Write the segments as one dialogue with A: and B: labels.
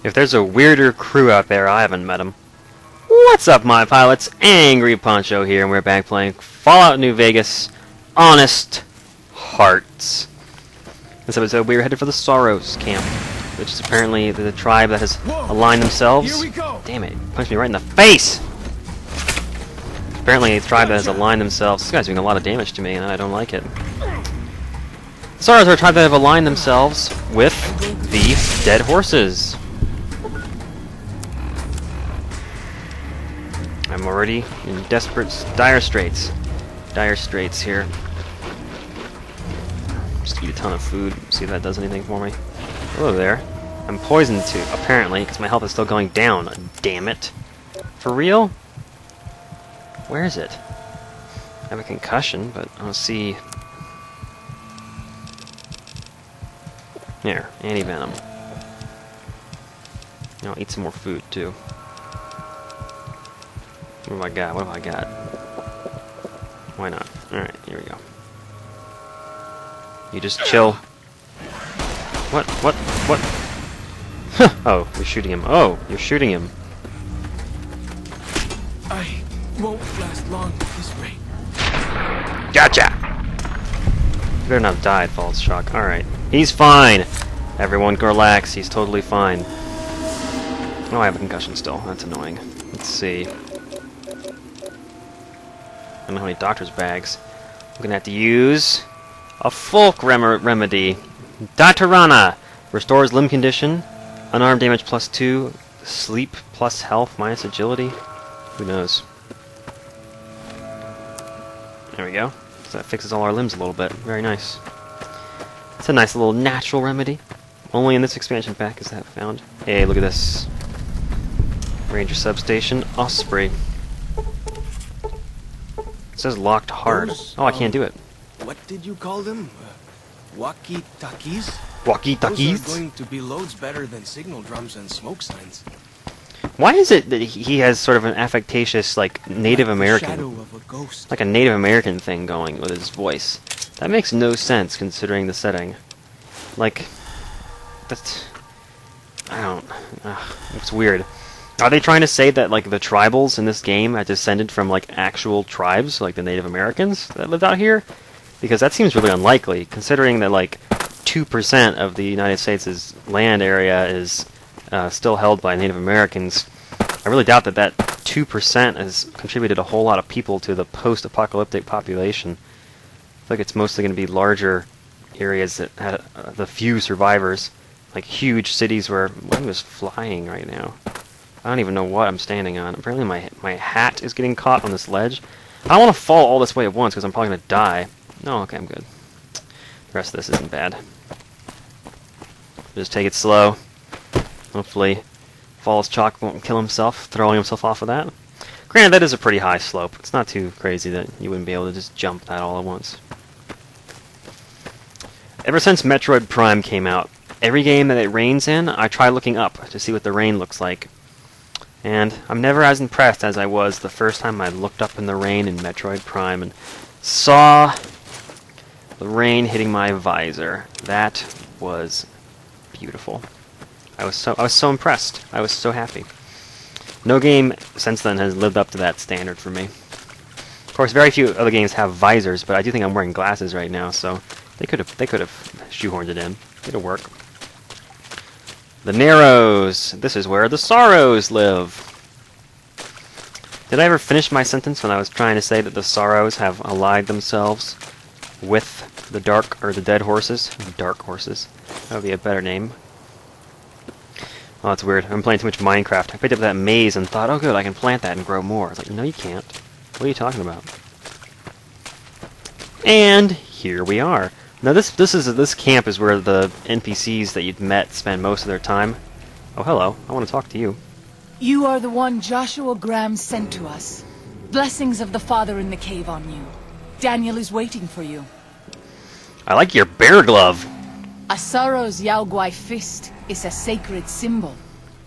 A: If there's a weirder crew out there, I haven't met them. What's up, my pilots? Angry Poncho here, and we're back playing Fallout New Vegas, Honest Hearts. This episode, we were headed for the Sorrows camp, which is apparently the tribe that has aligned themselves.
B: Here we go.
A: Damn it, he punched me right in the face! Apparently, a tribe that has aligned themselves. This guy's doing a lot of damage to me, and I don't like it. The Sorrows are a tribe that have aligned themselves with the dead horses. I'm already in dire straits. Dire straits here. Just eat a ton of food, see if that does anything for me. Hello there. I'm poisoned too, apparently, because my health is still going down. Damn it. For real? Where is it? I have a concussion, but I'll see. There, anti-venom. I'll eat some more food too. What have I got? What have I got? Why not? Alright, here we go. You just chill. What? Oh, you're shooting him. Oh, you're shooting him.
B: I won't last long at this rate.
A: Gotcha! You better not die at false shock. Alright. He's fine! Everyone relax, he's totally fine. Oh, I have a concussion still. That's annoying. Let's see. I don't know how many doctor's bags. I'm gonna have to use a folk remedy. Datarana! Restores limb condition. Unarmed damage +2. Sleep plus health minus agility. Who knows? There we go. So that fixes all our limbs a little bit. Very nice. It's a nice little natural remedy. Only in this expansion pack is that found. Hey, look at this. Ranger Substation, Osprey. It says locked hard. Oh, I can't do it.
B: What did you call them? Walkie-talkies?
A: Walkie-talkies?
B: Those are going to be loads better than signal drums and smoke signs.
A: Why is it that he has sort of an affectatious, like, Native American,
B: Shadow of a ghost.
A: like a Native American thing going with his voice? That makes no sense considering the setting. Like, that's, I don't, it's weird. Are they trying to say that, like, the tribals in this game are descended from, like, actual tribes, like the Native Americans that lived out here? Because that seems really unlikely, considering that, like, 2% of the United States' land area is still held by Native Americans. I really doubt that that 2% has contributed a whole lot of people to the post-apocalyptic population. I feel like it's mostly going to be larger areas that had the few survivors, like huge cities where I'm just flying right now. I don't even know what I'm standing on. Apparently my hat is getting caught on this ledge. I don't want to fall all this way at once because I'm probably going to die. No, okay, I'm good. The rest of this isn't bad. Just take it slow. Hopefully Falls Chalk won't kill himself, throwing himself off of that. Granted, that is a pretty high slope. It's not too crazy that you wouldn't be able to just jump that all at once. Ever since Metroid Prime came out, every game that it rains in, I try looking up to see what the rain looks like. And I'm never as impressed as I was the first time I looked up in the rain in Metroid Prime and saw the rain hitting my visor. That was beautiful. I was so impressed. I was so happy. No game since then has lived up to that standard for me. Of course, very few other games have visors, but I do think I'm wearing glasses right now, so they could have shoehorned it in. It'll work. The Narrows. This is where the Sorrows live. Did I ever finish my sentence when I was trying to say that the Sorrows have allied themselves with the dead horses? Dark horses. That would be a better name. Oh, that's weird. I'm playing too much Minecraft. I picked up that maze and thought, oh good, I can plant that and grow more. It's like, no you can't. What are you talking about? And here we are. Now this camp is where the NPCs that you'd met spend most of their time. Oh, hello. I want to talk to you.
C: You are the one Joshua Graham sent to us. Blessings of the Father in the cave on you. Daniel is waiting for you.
A: I like your bear glove.
C: A Sorrow's Yaoguai fist is a sacred symbol.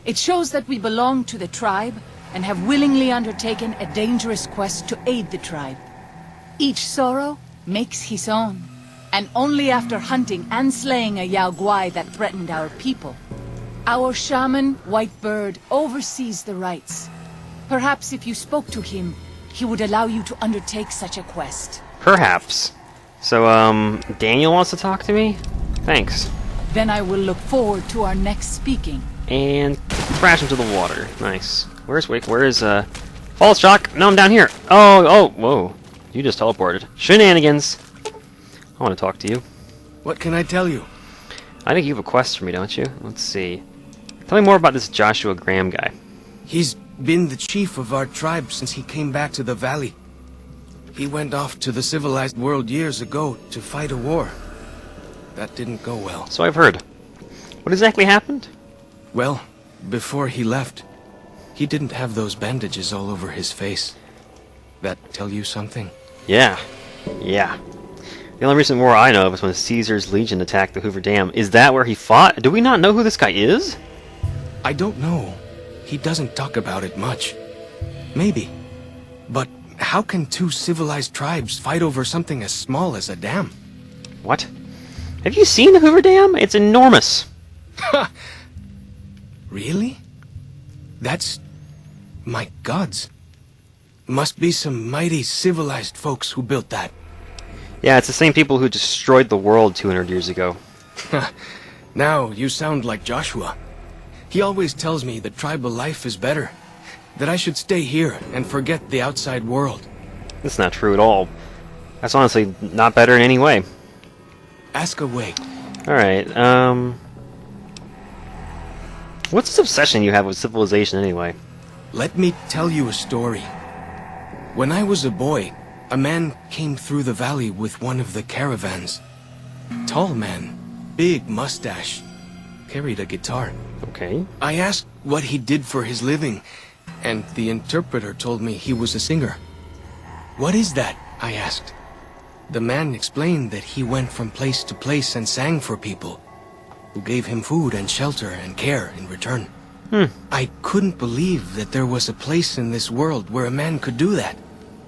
C: It shows that we belong to the tribe and have willingly undertaken a dangerous quest to aid the tribe. Each Sorrow makes his own, and only after hunting and slaying a Yaoguai that threatened our people. Our shaman, White Bird, oversees the rites. Perhaps if you spoke to him, he would allow you to undertake such a quest.
A: Perhaps. So, Daniel wants to talk to me? Thanks.
C: Then I will look forward to our next speaking.
A: And crash into the water. Nice. Where is, False Shock? No, I'm down here. Oh, whoa. You just teleported. Shenanigans. I want to talk to you.
B: What can I tell you?
A: I think you have a quest for me, don't you? Let's see. Tell me more about this Joshua Graham guy.
B: He's been the chief of our tribe since he came back to the valley. He went off to the civilized world years ago to fight a war. That didn't go well.
A: So I've heard. What exactly happened?
B: Well, before he left, he didn't have those bandages all over his face. That tell you something?
A: Yeah. The only recent war I know of is when Caesar's legion attacked the Hoover Dam. Is that where he fought? Do we not know who this guy is?
B: I don't know. He doesn't talk about it much. Maybe. But how can two civilized tribes fight over something as small as a dam?
A: What? Have you seen the Hoover Dam? It's enormous.
B: Ha! Really? That's... my gods. Must be some mighty civilized folks who built that.
A: Yeah, it's the same people who destroyed the world 200 years ago.
B: Now you sound like Joshua. He always tells me that tribal life is better. That I should stay here and forget the outside world.
A: That's not true at all. That's honestly not better in any way.
B: Ask away.
A: Alright, what's this obsession you have with civilization anyway?
B: Let me tell you a story. When I was a boy, a man came through the valley with one of the caravans. Tall man, big mustache, carried a guitar.
A: Okay.
B: I asked what he did for his living, and the interpreter told me he was a singer. What is that? I asked. The man explained that he went from place to place and sang for people, who gave him food and shelter and care in return. I couldn't believe that there was a place in this world where a man could do that.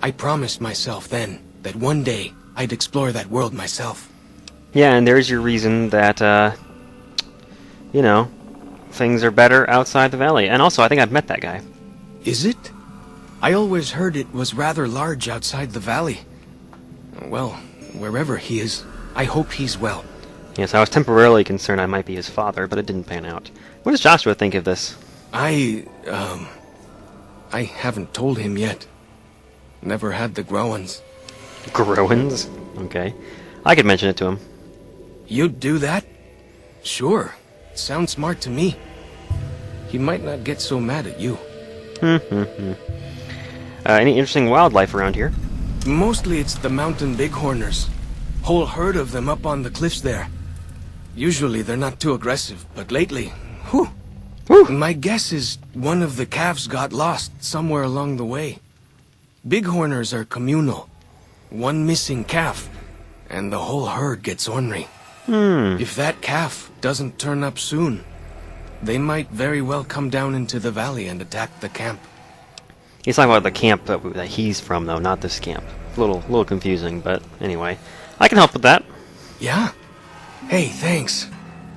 B: I promised myself then that one day I'd explore that world myself.
A: Yeah, and there's your reason that, you know, things are better outside the valley. And also, I think I've met that guy.
B: Is it? I always heard it was rather large outside the valley. Well, wherever he is, I hope he's well.
A: Yes, I was temporarily concerned I might be his father, but it didn't pan out. What does Joshua think of this?
B: I haven't told him yet. Never had the Growans.
A: Growins? Okay. I could mention it to him.
B: You'd do that? Sure. Sounds smart to me. He might not get so mad at you.
A: Any interesting wildlife around here?
B: Mostly it's the mountain bighorners. Whole herd of them up on the cliffs there. Usually they're not too aggressive, but lately, whew. My guess is one of the calves got lost somewhere along the way. Bighorners are communal. One missing calf, and the whole herd gets ornery. If that calf doesn't turn up soon, they might very well come down into the valley and attack the camp.
A: He's talking about the camp that he's from, though, not this camp. A little confusing, but anyway. I can help with that.
B: Yeah? Hey, thanks.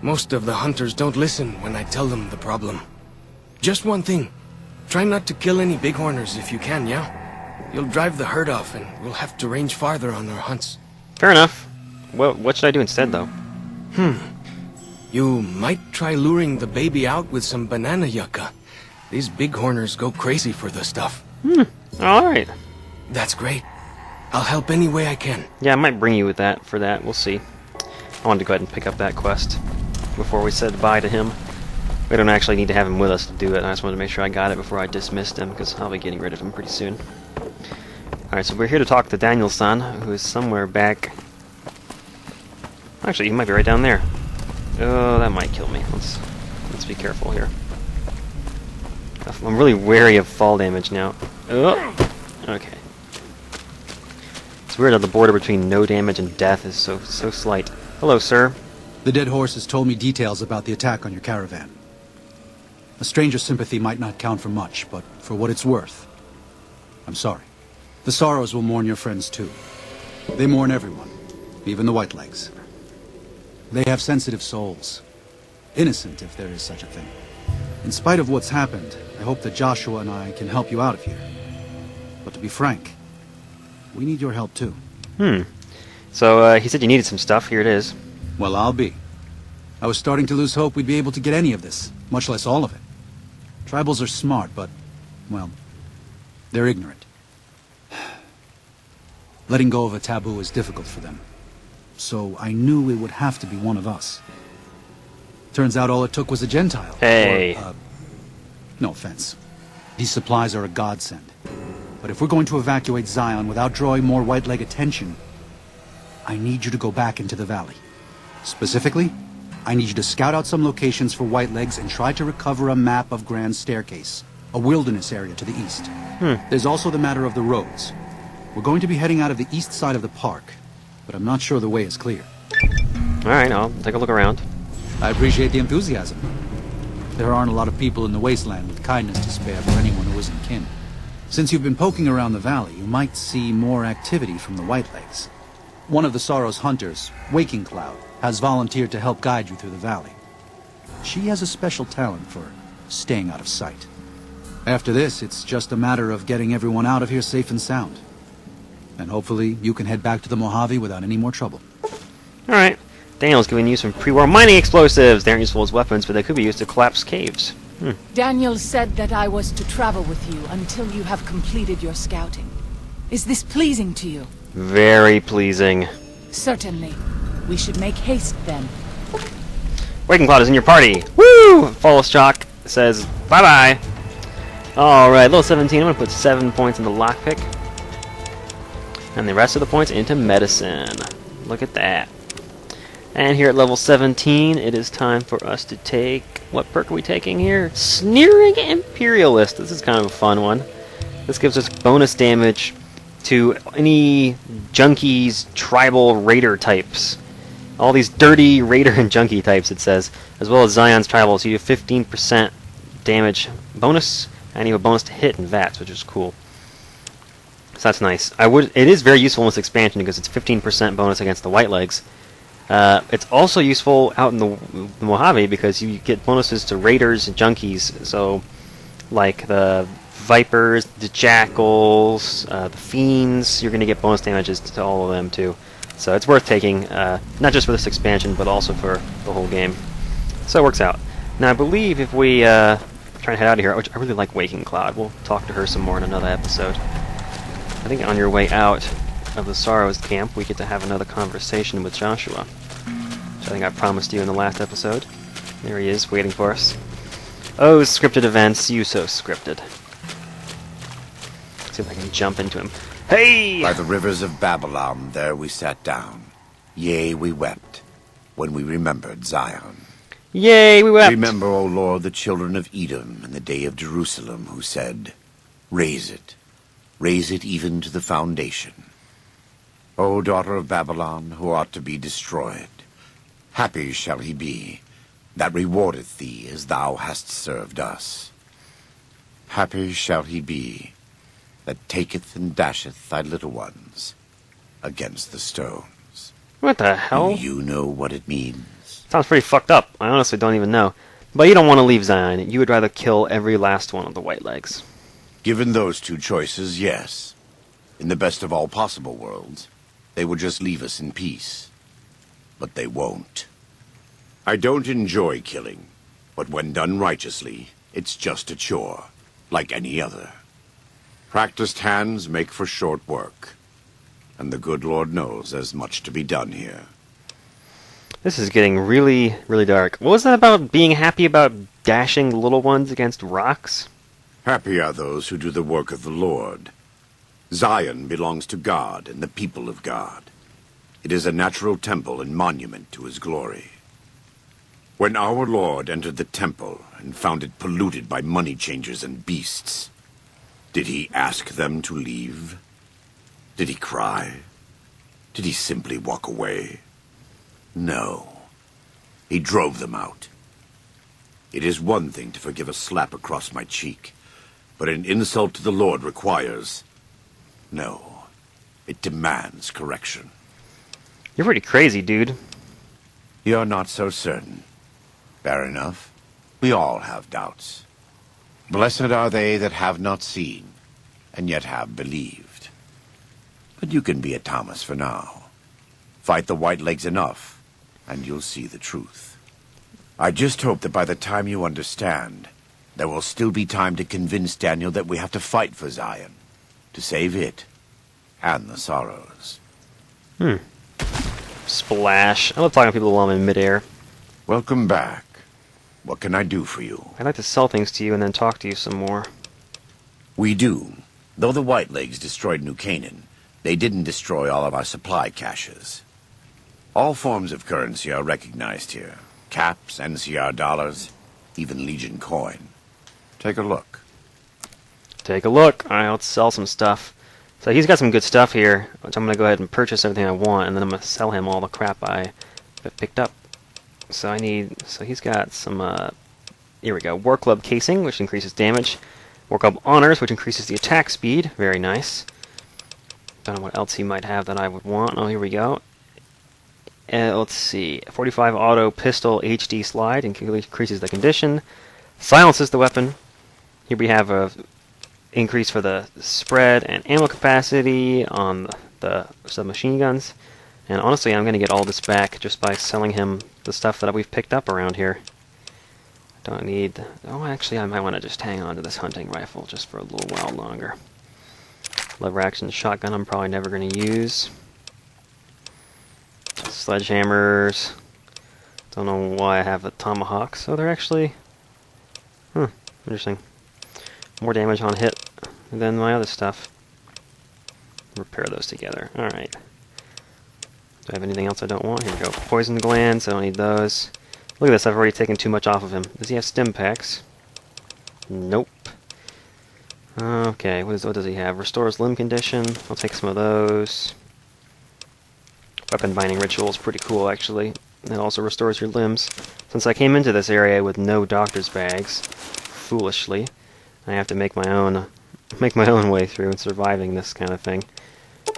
B: Most of the hunters don't listen when I tell them the problem. Just one thing. Try not to kill any bighorners if you can, yeah? You'll drive the herd off, and we'll have to range farther on our hunts.
A: Fair enough. What should I do instead, though?
B: You might try luring the baby out with some banana yucca. These bighorners go crazy for the stuff.
A: Alright.
B: That's great. I'll help any way I can.
A: Yeah, I might bring you with that for that. We'll see. I wanted to go ahead and pick up that quest before we said bye to him. We don't actually need to have him with us to do it. I just wanted to make sure I got it before I dismissed him, because I'll be getting rid of him pretty soon. Alright, so we're here to talk to Daniel-san, who is somewhere back... Actually, he might be right down there. Oh, that might kill me. Let's be careful here. I'm really wary of fall damage now. Oh! Okay. It's weird how the border between no damage and death is so slight. Hello, sir.
D: The dead horse has told me details about the attack on your caravan. A stranger's sympathy might not count for much, but for what it's worth, I'm sorry. The Sorrows will mourn your friends too. They mourn everyone, even the Whitelegs. They have sensitive souls. Innocent, if there is such a thing. In spite of what's happened, I hope that Joshua and I can help you out of here. But to be frank, we need your help too.
A: So, he said you needed some stuff. Here it is.
D: Well, I'll be. I was starting to lose hope we'd be able to get any of this, much less all of it. Tribals are smart, but, well, they're ignorant. Letting go of a taboo is difficult for them. So I knew it would have to be one of us. Turns out all it took was a Gentile.
A: Hey.
D: Or, no offense. These supplies are a godsend. But if we're going to evacuate Zion without drawing more white leg attention, I need you to go back into the valley. Specifically, I need you to scout out some locations for white legs and try to recover a map of Grand Staircase, a wilderness area to the east. There's also the matter of the roads. We're going to be heading out of the east side of the park, but I'm not sure the way is clear.
A: Alright, I'll take a look around.
D: I appreciate the enthusiasm. There aren't a lot of people in the wasteland with kindness to spare for anyone who isn't kin. Since you've been poking around the valley, you might see more activity from the Whitelegs. One of the Sorrow's hunters, Waking Cloud, has volunteered to help guide you through the valley. She has a special talent for staying out of sight. After this, it's just a matter of getting everyone out of here safe and sound. And hopefully you can head back to the Mojave without any more trouble.
A: Alright. Daniel's giving you some pre-war mining explosives. They aren't useful as weapons, but they could be used to collapse caves.
C: Daniel said that I was to travel with you until you have completed your scouting. Is this pleasing to you?
A: Very pleasing.
C: Certainly. We should make haste then.
A: Waking Cloud is in your party. Woo! False Shock says bye-bye. Alright, level 17. I'm going to put 7 points into lockpick. And the rest of the points into medicine. Look at that. And here at level 17, it is time for us to take... What perk are we taking here? Sneering Imperialist. This is kind of a fun one. This gives us bonus damage to any junkies, tribal raider types. All these dirty raider and junkie types, it says. As well as Zion's tribal. So you have 15% damage bonus, and you have a bonus to hit and VATS, which is cool. So that's nice. It is very useful in this expansion because it's 15% bonus against the Whitelegs. It's also useful out in the Mojave because you get bonuses to raiders and junkies. So, like the Vipers, the Jackals, the Fiends, you're going to get bonus damages to all of them too. So it's worth taking, not just for this expansion, but also for the whole game. So it works out. Now I believe if we try and head out of here, which I really like Waking Cloud, we'll talk to her some more in another episode. I think on your way out of the Sorrows camp, we get to have another conversation with Joshua, which I think I promised you in the last episode. There he is, waiting for us. Oh, scripted events, you so scripted. Let's see if I can jump into him. Hey!
E: By the rivers of Babylon, there we sat down. Yea, we wept, when we remembered Zion.
A: Yay, we wept!
E: Remember, O Lord, the children of Edom, in the day of Jerusalem, who said, raise it even to the foundation. O daughter of Babylon, who ought to be destroyed, happy shall he be that rewardeth thee as thou hast served us. Happy shall he be that taketh and dasheth thy little ones against the stones.
A: What the hell?
E: Do you know what it means?
A: Sounds pretty fucked up. I honestly don't even know. But you don't want to leave Zion. You would rather kill every last one of the Whitelegs.
E: Given those two choices, yes. In the best of all possible worlds, they would just leave us in peace. But they won't. I don't enjoy killing, but when done righteously, it's just a chore, like any other. Practiced hands make for short work, and the good Lord knows there's much to be done here.
A: This is getting really, really dark. What was that about being happy about dashing little ones against rocks?
E: Happy are those who do the work of the Lord. Zion belongs to God and the people of God. It is a natural temple and monument to his glory. When our Lord entered the temple and found it polluted by money changers and beasts, did he ask them to leave? Did he cry? Did he simply walk away? No. He drove them out. It is one thing to forgive a slap across my cheek, but an insult to the Lord requires... No. It demands correction.
A: You're pretty crazy, dude.
E: You're not so certain. Fair enough. We all have doubts. Blessed are they that have not seen, and yet have believed. But you can be a Thomas for now. Fight the Whitelegs enough, and you'll see the truth. I just hope that by the time you understand, there will still be time to convince Daniel that we have to fight for Zion, to save it, and the Sorrows.
A: Splash. I love talking to people while I'm in midair.
E: Welcome back. What can I do for you?
A: I'd like to sell things to you and then talk to you some more.
E: We do. Though the Whitelegs destroyed New Canaan, they didn't destroy all of our supply caches. All forms of currency are recognized here. Caps, NCR dollars, even Legion coin. Take a look.
A: Take a look. Alright, let's sell some stuff. So he's got some good stuff here, which I'm going to go ahead and purchase everything I want, and then I'm going to sell him all the crap I picked up. So he's got some, here we go, War Club Casing, which increases damage. War Club Honors, which increases the attack speed. Very nice. Don't know what else he might have that I would want. Oh, here we go. Let's see. 45 Auto Pistol HD Slide, increases the condition. Silences the weapon. Here we have a increase for the spread and ammo capacity on the submachine guns. And honestly, I'm going to get all this back just by selling him the stuff that we've picked up around here. Don't need... Oh, actually, I might want to just hang on to this hunting rifle just for a little while longer. Lever action shotgun I'm probably never going to use. Sledgehammers. Don't know why I have the tomahawks. Oh, they're actually... interesting. More damage on hit than my other stuff. Repair those together. Alright. Do I have anything else I don't want? Here we go. Poison glands. I don't need those. Look at this. I've already taken too much off of him. Does he have stim packs? Nope. Okay. What does he have? Restores limb condition. I'll take some of those. Weapon binding ritual is pretty cool, actually. It also restores your limbs. Since I came into this area with no doctor's bags, foolishly, I have to make my own way through and surviving this kind of thing.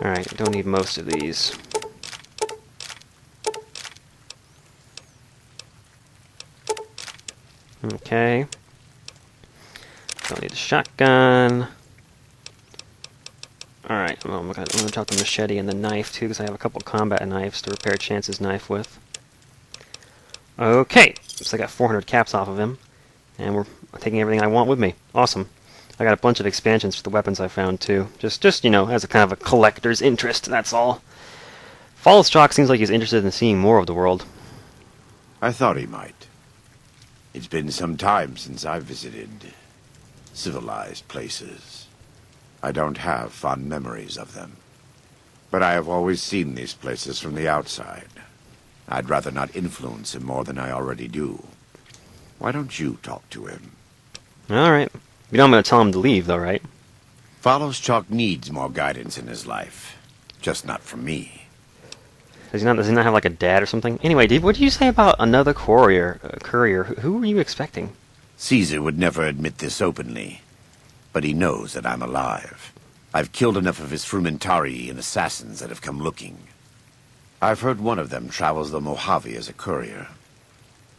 A: Alright, don't need most of these. Okay. Don't need a shotgun. Alright, I'm going to drop the machete and the knife too, because I have a couple combat knives to repair Chance's knife with. Okay, so I got 400 caps off of him, and we're taking everything I want with me. Awesome. I got a bunch of expansions for the weapons I found too. Just you know, as a kind of a collector's interest, that's all. Fallstrock seems like he's interested in seeing more of the world.
E: I thought he might. It's been some time since I visited civilized places. I don't have fond memories of them. But I have always seen these places from the outside. I'd rather not influence him more than I already do. Why don't you talk to him?
A: Alright. You know I'm going to tell him to leave, though, right?
E: Fallstrock needs more guidance in his life. Just not from me.
A: Does he not have, like, a dad or something? Anyway, what did you say about another courier? Who were you expecting?
E: Caesar would never admit this openly. But he knows that I'm alive. I've killed enough of his Frumentari and assassins that have come looking. I've heard one of them travels the Mojave as a courier.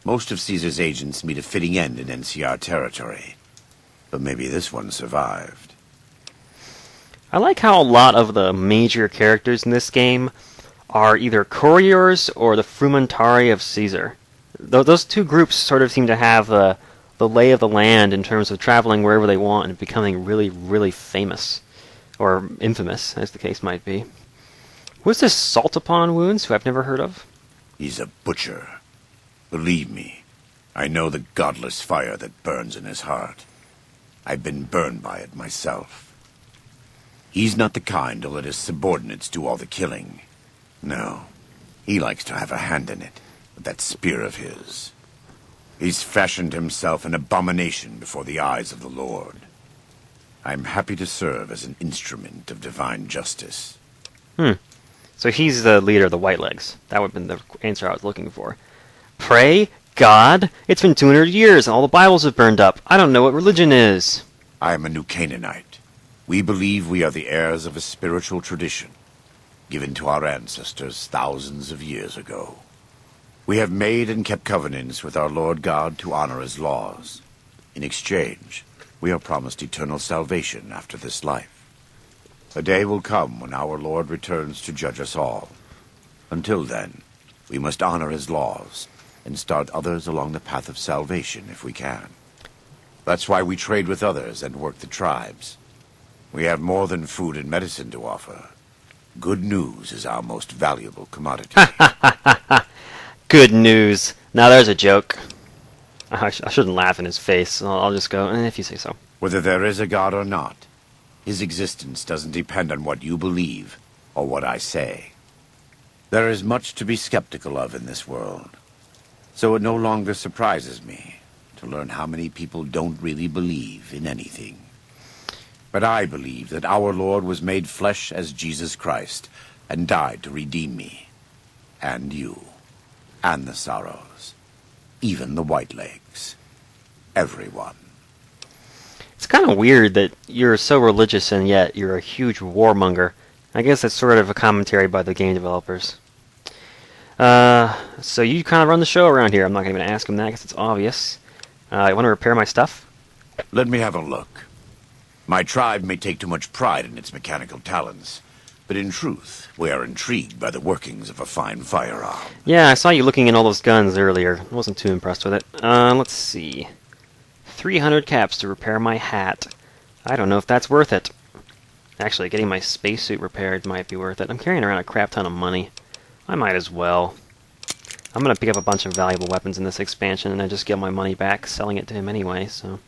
E: Most of Caesar's agents meet a fitting end in NCR territory. But maybe this one survived.
A: I like how a lot of the major characters in this game are either couriers or the Frumentari of Caesar. Those two groups sort of seem to have the lay of the land in terms of traveling wherever they want and becoming really, really famous. Or infamous, as the case might be. Who's this Salt Upon Wounds, who I've never heard of?
E: He's a butcher. Believe me, I know the godless fire that burns in his heart. I've been burned by it myself. He's not the kind to let his subordinates do all the killing. No, he likes to have a hand in it, with that spear of his. He's fashioned himself an abomination before the eyes of the Lord. I'm happy to serve as an instrument of divine justice.
A: So he's the leader of the Whitelegs. That would have been the answer I was looking for. Pray? God? It's been 200 years and all the Bibles have burned up. I don't know what religion is.
E: I am a New Canaanite. We believe we are the heirs of a spiritual tradition, given to our ancestors thousands of years ago. We have made and kept covenants with our Lord God to honor his laws. In exchange, we are promised eternal salvation after this life. A day will come when our Lord returns to judge us all. Until then, we must honor his laws and start others along the path of salvation if we can. That's why we trade with others and work the tribes. We have more than food and medicine to offer. Good news is our most valuable commodity.
A: Good news. Now there's a joke. I shouldn't laugh in his face. I'll just go, if you say so.
E: Whether there is a God or not, his existence doesn't depend on what you believe or what I say. There is much to be skeptical of in this world, so it no longer surprises me to learn how many people don't really believe in anything. But I believe that our Lord was made flesh as Jesus Christ and died to redeem me, and you, and the Sorrows, even the Whitelegs, everyone.
A: It's kind of weird that you're so religious and yet you're a huge warmonger. I guess that's sort of a commentary by the game developers. So you kind of run the show around here. I'm not going to even ask him that because it's obvious. You want to repair my stuff?
E: Let me have a look. My tribe may take too much pride in its mechanical talents, but in truth, we are intrigued by the workings of a fine firearm.
A: Yeah, I saw you looking in all those guns earlier. I wasn't too impressed with it. Let's see. 300 caps to repair my hat. I don't know if that's worth it. Actually, getting my spacesuit repaired might be worth it. I'm carrying around a crap ton of money. I might as well. I'm going to pick up a bunch of valuable weapons in this expansion and then just get my money back selling it to him anyway, so...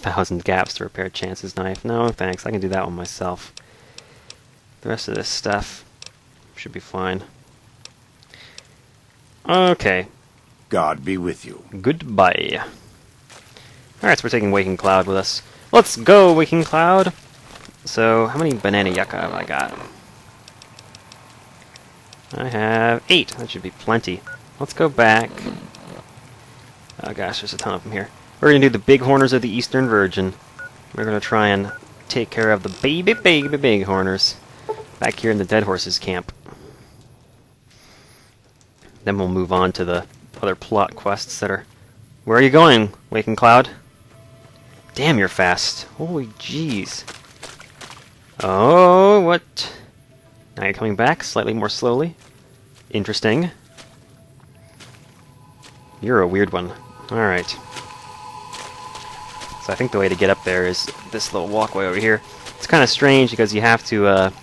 A: 1,000 gaps to repair Chance's knife. No, thanks. I can do that one myself. The rest of this stuff should be fine. Okay.
E: God be with you.
A: Goodbye. Alright, so we're taking Waking Cloud with us. Let's go, Waking Cloud! So, how many banana yucca have I got? I have 8. That should be plenty. Let's go back. Oh gosh, there's a ton of them here. We're going to do the Bighorners of the Eastern Virgin. We're going to try and take care of the baby Bighorners back here in the Dead Horses camp. Then we'll move on to the other plot quests that are... Where are you going, Waking Cloud? Damn, you're fast. Holy jeez. Oh, what? Now you're coming back slightly more slowly. Interesting. You're a weird one. Alright. So I think the way to get up there is this little walkway over here. It's kind of strange because you have to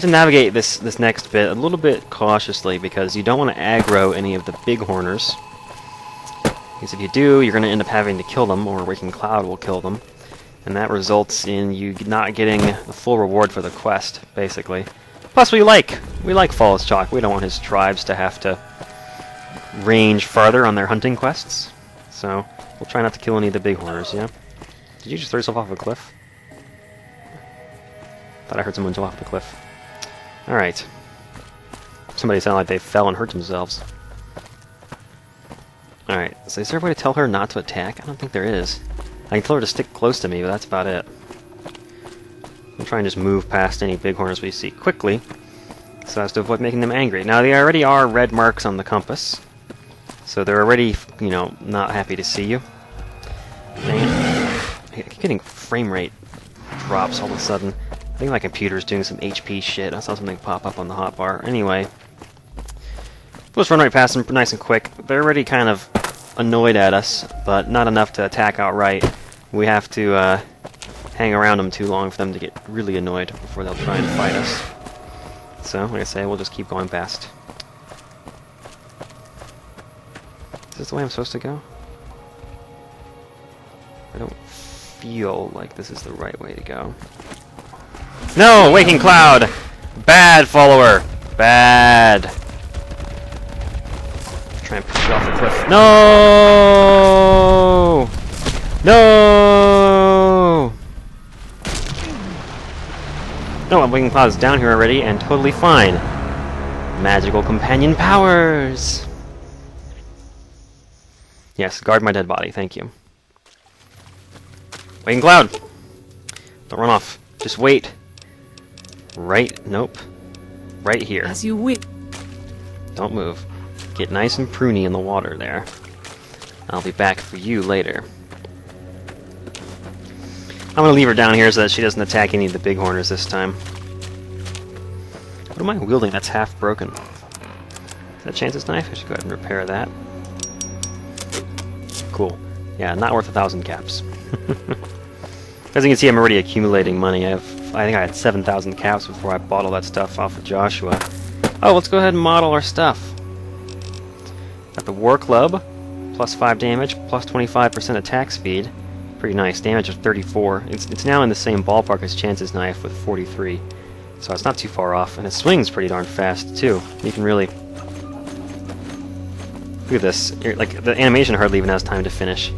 A: navigate this next bit a little bit cautiously because you don't want to aggro any of the Bighorners. Because if you do, you're going to end up having to kill them, or Waking Cloud will kill them. And that results in you not getting the full reward for the quest, basically. Plus, we like Falls Chalk. We don't want his tribes to have to range farther on their hunting quests. So, we'll try not to kill any of the Bighorners, yeah? Did you just throw yourself off a cliff? Thought I heard someone jump off the cliff. Alright. Somebody sounded like they fell and hurt themselves. Alright, so is there a way to tell her not to attack? I don't think there is. I can tell her to stick close to me, but that's about it. We'll try and just move past any Bighorners we see quickly, so as to avoid making them angry. Now, they already are red marks on the compass, so they're already, you know, not happy to see you. I keep getting frame rate drops all of a sudden. I think my computer's doing some HP shit. I saw something pop up on the hotbar. Anyway, we'll just run right past them nice and quick. They're already kind of annoyed at us, but not enough to attack outright. We have to hang around them too long for them to get really annoyed before they'll try and fight us. So, like I say, we'll just keep going past. Is this the way I'm supposed to go? I don't feel like this is the right way to go. No! Waking Cloud! Bad follower! Bad! Try and push you off the cliff. No! No! No, Waking Cloud is down here already and totally fine. Magical companion powers! Yes, guard my dead body, thank you. Waking Cloud! Don't run off. Just wait. Right, nope. right here.
C: As you wish.
A: Don't move. Get nice and pruny in the water there. I'll be back for you later. I'm gonna leave her down here so that she doesn't attack any of the Bighorners this time. What am I wielding that's half broken? Is that Chance's knife? I should go ahead and repair that. Cool. Yeah, not worth 1,000 caps. As you can see, I'm already accumulating money. I think I had 7,000 caps before I bought all that stuff off of Joshua. Oh, let's go ahead and model our stuff. Got the War Club, plus 5 damage, plus 25% attack speed. Pretty nice. Damage of 34. It's now in the same ballpark as Chance's knife with 43. So it's not too far off, and it swings pretty darn fast too. You can really look at this. Like the animation hardly even has time to finish.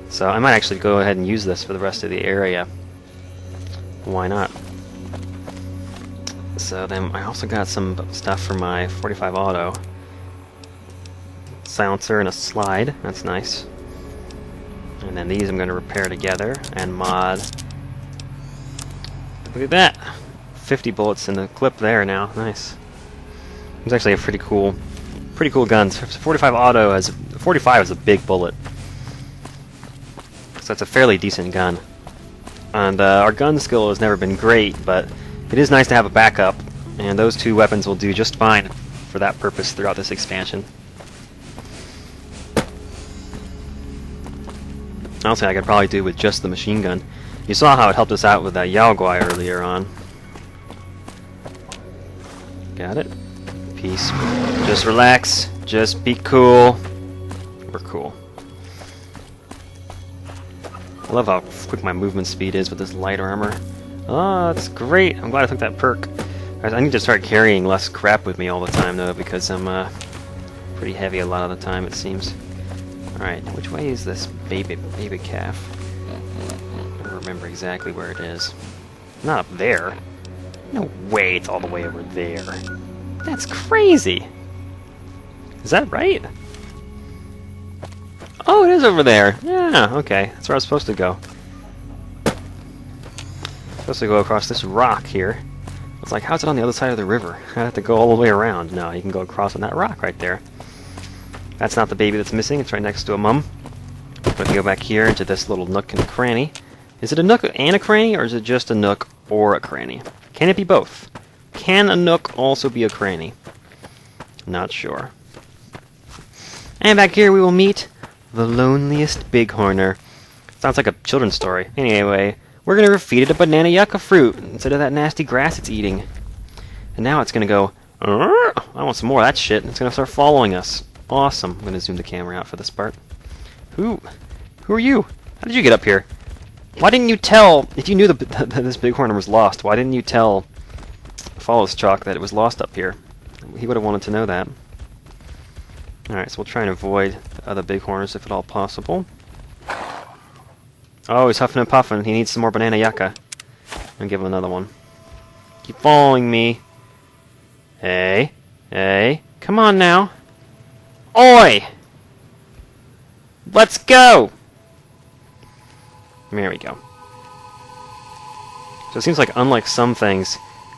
A: So I might actually go ahead and use this for the rest of the area. Why not? So then I also got some stuff for my 45 auto. Silencer and a slide. That's nice. And then these I'm going to repair together and mod. Look at that! 50 bullets in the clip there now. Nice. It's actually a pretty cool gun. 45 auto has 45 is a big bullet, so it's a fairly decent gun. And our gun skill has never been great, but it is nice to have a backup. And those two weapons will do just fine for that purpose throughout this expansion. Honestly, I could probably do with just the machine gun. You saw how it helped us out with that Yao Guai earlier on. Got it? Peace. Just relax. Just be cool. We're cool. I love how quick my movement speed is with this light armor. Oh, that's great. I'm glad I took that perk. I need to start carrying less crap with me all the time, though, because I'm pretty heavy a lot of the time, it seems. Alright, which way is this baby calf? I don't remember exactly where it is. Not up there. No way it's all the way over there. That's crazy! Is that right? Oh, it is over there! Yeah, okay. That's where I was supposed to go. Supposed to go across this rock here. It's like, how's it on the other side of the river? I have to go all the way around. No, you can go across on that rock right there. That's not the baby that's missing. It's right next to a mum. But if you go back here into this little nook and cranny. Is it a nook and a cranny, or is it just a nook or a cranny? Can it be both? Can a nook also be a cranny? Not sure. And back here we will meet the loneliest Bighorner. Sounds like a children's story. Anyway, we're going to feed it a banana yucca fruit instead of that nasty grass it's eating. And now it's going to go, I want some more of that shit. It's going to start following us. Awesome. I'm going to zoom the camera out for this part. Who are you? How did you get up here? Why didn't you tell, if you knew that this Bighorner was lost, why didn't you tell Follows Chalk that it was lost up here? He would have wanted to know that. Alright, so we'll try and avoid the other Bighorners if at all possible. Oh, he's huffing and puffing. He needs some more banana yucca. I'll give him another one. Keep following me. Hey. Hey. Come on now. Oi! Let's go! There we go. So it seems like, unlike some things,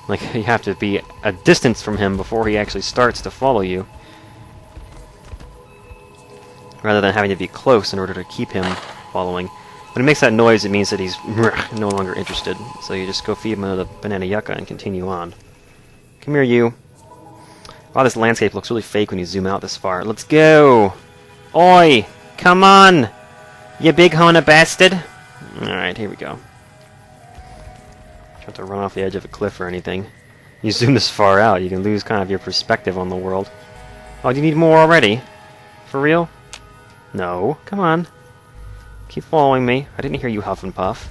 A: like you have to be a distance from him before he actually starts to follow you, rather than having to be close in order to keep him following. When he makes that noise, it means that he's no longer interested. So you just go feed him another banana yucca and continue on. Come here, you. Wow, this landscape looks really fake when you zoom out this far. Let's go! Oi! Come on! You Bighorner bastard! Alright, here we go. Don't have to run off the edge of a cliff or anything. You zoom this far out, you can lose kind of your perspective on the world. Oh, do you need more already? For real? No. Come on. Keep following me. I didn't hear you huff and puff.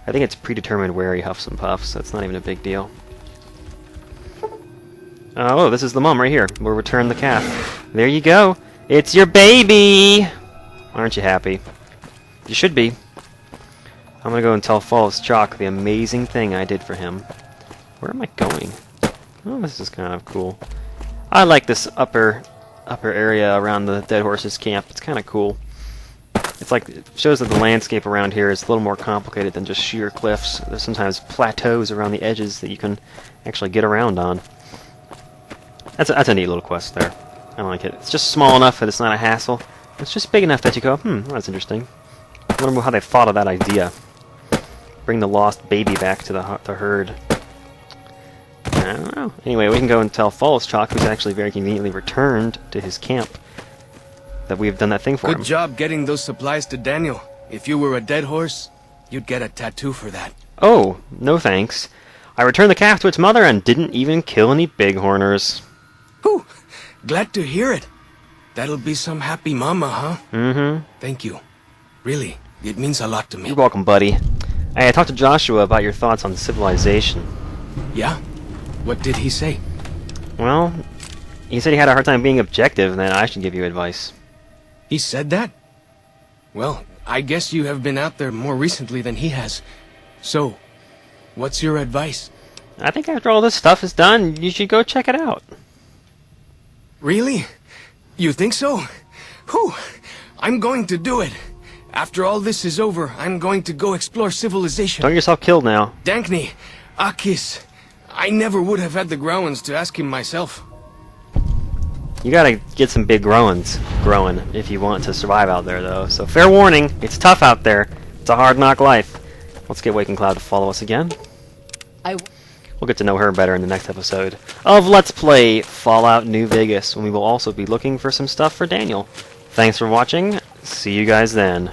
A: I think it's predetermined where he huffs and puffs, so it's not even a big deal. Oh, this is the mum right here. We'll return the calf. There you go. It's your baby! Aren't you happy? You should be. I'm gonna go and tell Follows Chalk the amazing thing I did for him. Where am I going? Oh, this is kind of cool. I like this upper area around the Dead Horses camp. It's kind of cool. It's like, it shows that the landscape around here is a little more complicated than just sheer cliffs. There's sometimes plateaus around the edges that you can actually get around on. That's a neat little quest there. I like it. It's just small enough that it's not a hassle. It's just big enough that you go, that's interesting. I wonder how they thought of that idea. Bring the lost baby back to the herd. I don't know. Anyway, we can go and tell Chalk, who's actually very conveniently returned to his camp, that we've done that thing for him.
B: Good job getting those supplies to Daniel. If you were a dead horse, you'd get a tattoo for that.
A: Oh, no thanks. I returned the calf to its mother and didn't even kill any bighorners.
B: Whew! Glad to hear it. That'll be some happy mama, huh?
A: Mm-hmm.
B: Thank you. Really, it means a lot to me.
A: You're welcome, buddy. I talked to Joshua about your thoughts on civilization.
B: Yeah? What did he say?
A: Well, he said he had a hard time being objective and that I should give you advice.
B: He said that? Well, I guess you have been out there more recently than he has. So, what's your advice?
A: I think after all this stuff is done, you should go check it out.
B: Really? You think so? Whew! I'm going to do it. After all this is over, I'm going to go explore civilization.
A: Don't get yourself killed now.
B: Dankney, Akis. I never would have had the growins to ask him myself.
A: You gotta get some big growing if you want to survive out there, though. So fair warning, it's tough out there. It's a hard knock life. Let's get Waking Cloud to follow us again. We'll get to know her better in the next episode of Let's Play Fallout New Vegas, when we will also be looking for some stuff for Daniel. Thanks for watching. See you guys then.